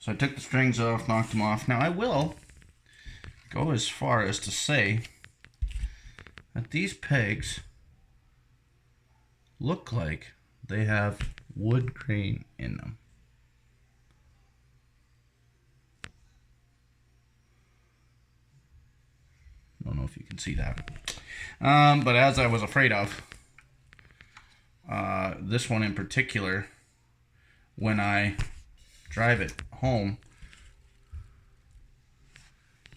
So I took the strings off, knocked them off. Now I will go as far as to say that these pegs look like they have wood grain in them. I don't know if you can see that. But as I was afraid of, this one in particular, when I drive it home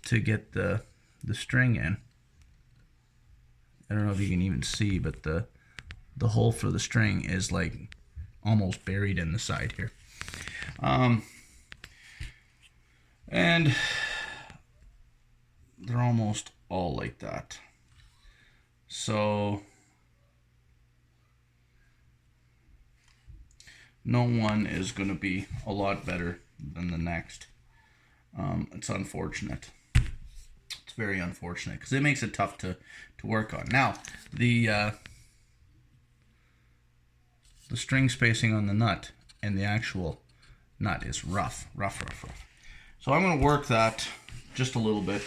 to get the string in, I don't know if you can even see, but the hole for the string is like almost buried in the side here. And they're almost all like that. So no one is going to be a lot better than the next. It's unfortunate. It's very unfortunate because it makes it tough to work on. Now, the string spacing on the nut and the actual nut is rough. So I'm going to work that just a little bit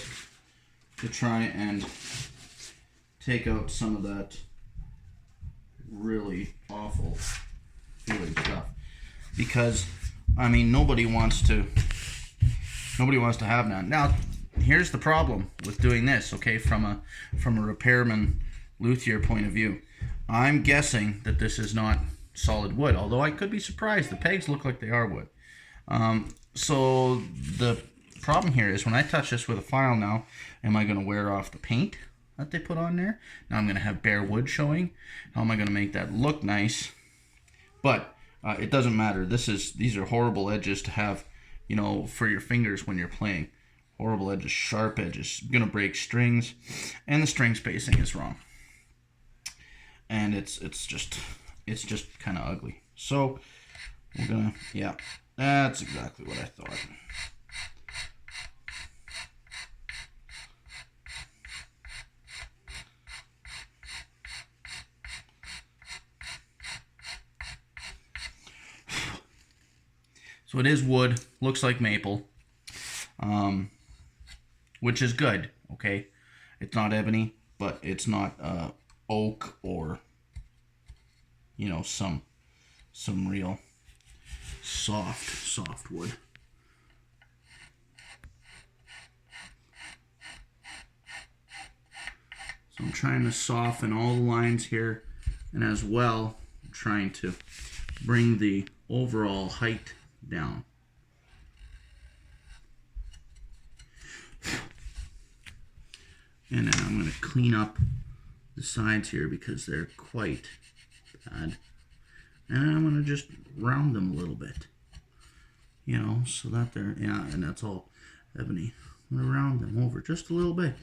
to try and take out some of that really awful feeling stuff. Because, I mean, nobody wants to have that. Now, here's the problem with doing this, okay, from a repairman luthier point of view. I'm guessing that this is not solid wood, although I could be surprised. The pegs look like they are wood. So the problem here is when I touch this with a file now, am I going to wear off the paint that they put on there? Now I'm going to have bare wood showing. How am I going to make that look nice? But it doesn't matter. These are horrible edges to have, you know, for your fingers when you're playing. Horrible edges, sharp edges. You're going to break strings, and the string spacing is wrong. And it's just kind of ugly. So we're gonna, yeah, that's exactly what I thought. So it is wood, looks like maple, which is good, okay? It's not ebony, but it's not oak or, you know, some real soft wood. So I'm trying to soften all the lines here, and as well, I'm trying to bring the overall height down. And then I'm going to clean up the sides here because they're quite bad. And I'm going to just round them a little bit. You know, so that they're, yeah, and that's all ebony. I'm going to round them over just a little bit.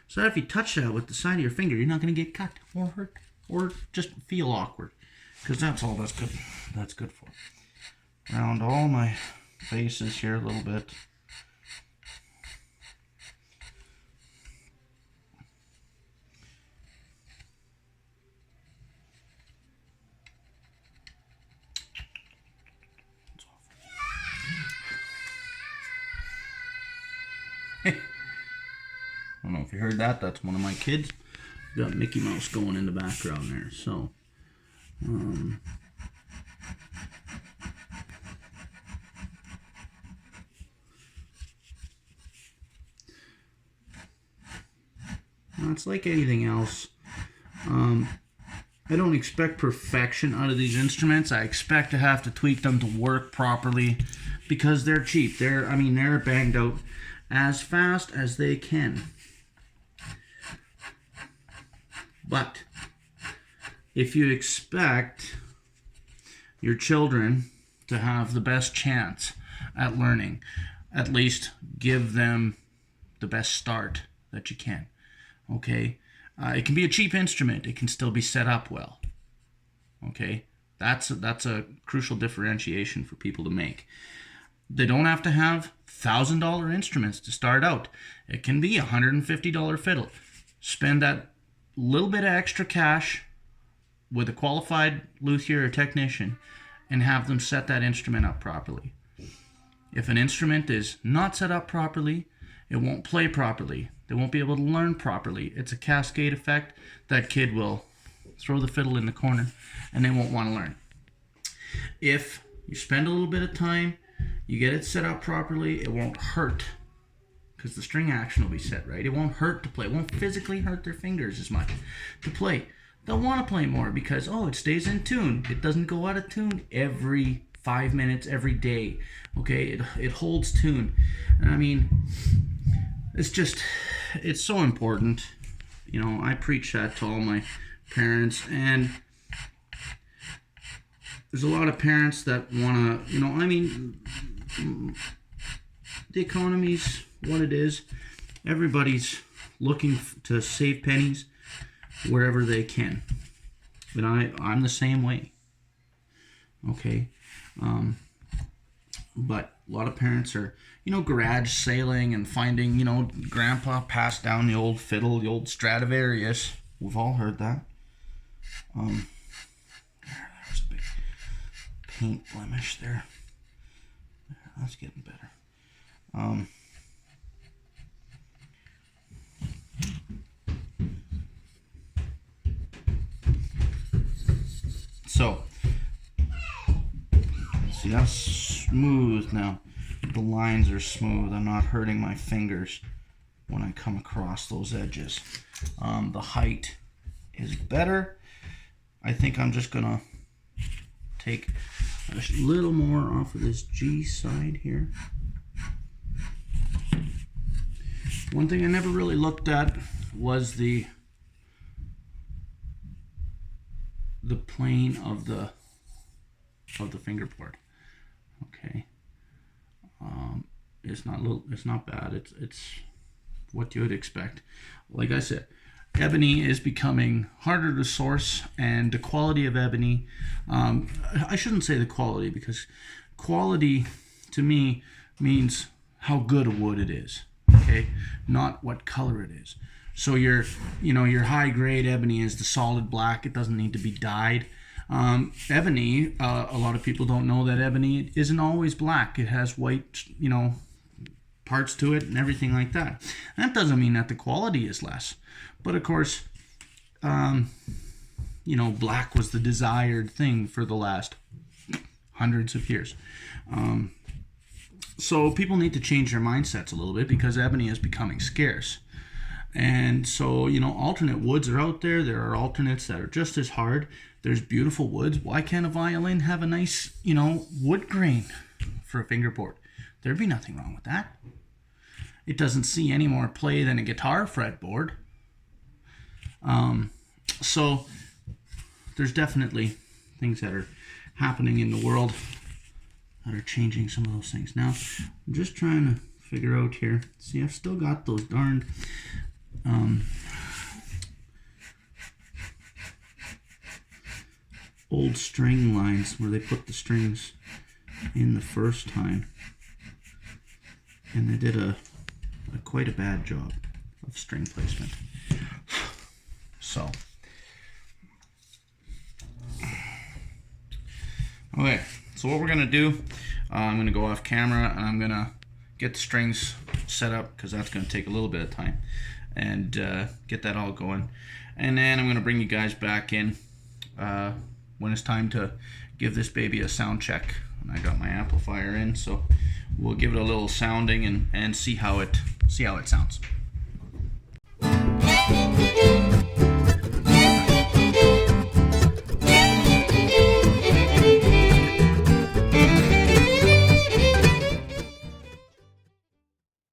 So that if you touch that with the side of your finger, you're not going to get cut or hurt or just feel awkward. Because that's all that's good for. Round all my faces here a little bit. I don't know if you heard that. That's one of my kids. Got Mickey Mouse going in the background there. So, it's like anything else. I don't expect perfection out of these instruments. I expect to have to tweak them to work properly because they're cheap. They're banged out as fast as they can. But if you expect your children to have the best chance at learning, at least give them the best start that you can. Okay? It can be a cheap instrument. It can still be set up well. Okay? That's a crucial differentiation for people to make. They don't have to have $1,000 instruments to start out. It can be a $150 fiddle. Spend that little bit of extra cash with a qualified luthier or technician and have them set that instrument up properly. If an instrument is not set up properly, it won't play properly. They won't be able to learn properly. It's a cascade effect. That kid will throw the fiddle in the corner and they won't want to learn. If you spend a little bit of time, you get it set up properly, it won't hurt because the string action will be set right. It won't hurt to play. It won't physically hurt their fingers as much to play. They'll want to play more because, oh, it stays in tune. It doesn't go out of tune every 5 minutes, every day. Okay, it holds tune. And I mean, it's so important. You know, I preach that to all my parents, and there's a lot of parents that want to, you know, I mean, the economy's what it is. Everybody's looking to save pennies wherever they can. And I'm the same way. Okay. But a lot of parents are, you know, garage sailing and finding, you know, grandpa passed down the old fiddle, the old Stradivarius. We've all heard that. There's a big paint blemish there. That's getting better. So, see, that's smooth now. The lines are smooth. I'm not hurting my fingers when I come across those edges. The height is better. I think I'm just gonna take a little more off of this G side here. One thing I never really looked at was the plane of the fingerboard. Okay, it's not bad. It's what you would expect. Like I said, ebony is becoming harder to source, and the quality of ebony, I shouldn't say the quality, because quality to me means how good a wood it is. Okay, not what color it is. So your high grade ebony is the solid black. It doesn't need to be dyed. Ebony, a lot of people don't know that ebony isn't always black. It has white, you know, parts to it and everything like that. That doesn't mean that the quality is less. But of course, you know, black was the desired thing for the last hundreds of years. So people need to change their mindsets a little bit, because ebony is becoming scarce. And so, you know, alternate woods are out there. There are alternates that are just as hard. There's beautiful woods. Why can't a violin have a nice, you know, wood grain for a fingerboard? There'd be nothing wrong with that. It doesn't see any more play than a guitar fretboard. So there's definitely things that are happening in the world that are changing some of those things. Now, I'm just trying to figure out here. See, I've still got those darned old string lines where they put the strings in the first time, and they did quite a bad job of string placement. So, okay, so what we're gonna do, I'm gonna go off camera and I'm gonna get the strings set up, because that's gonna take a little bit of time, and get that all going, and then I'm gonna bring you guys back in when it's time to give this baby a sound check. And I got my amplifier in, so we'll give it a little sounding and see how it sounds.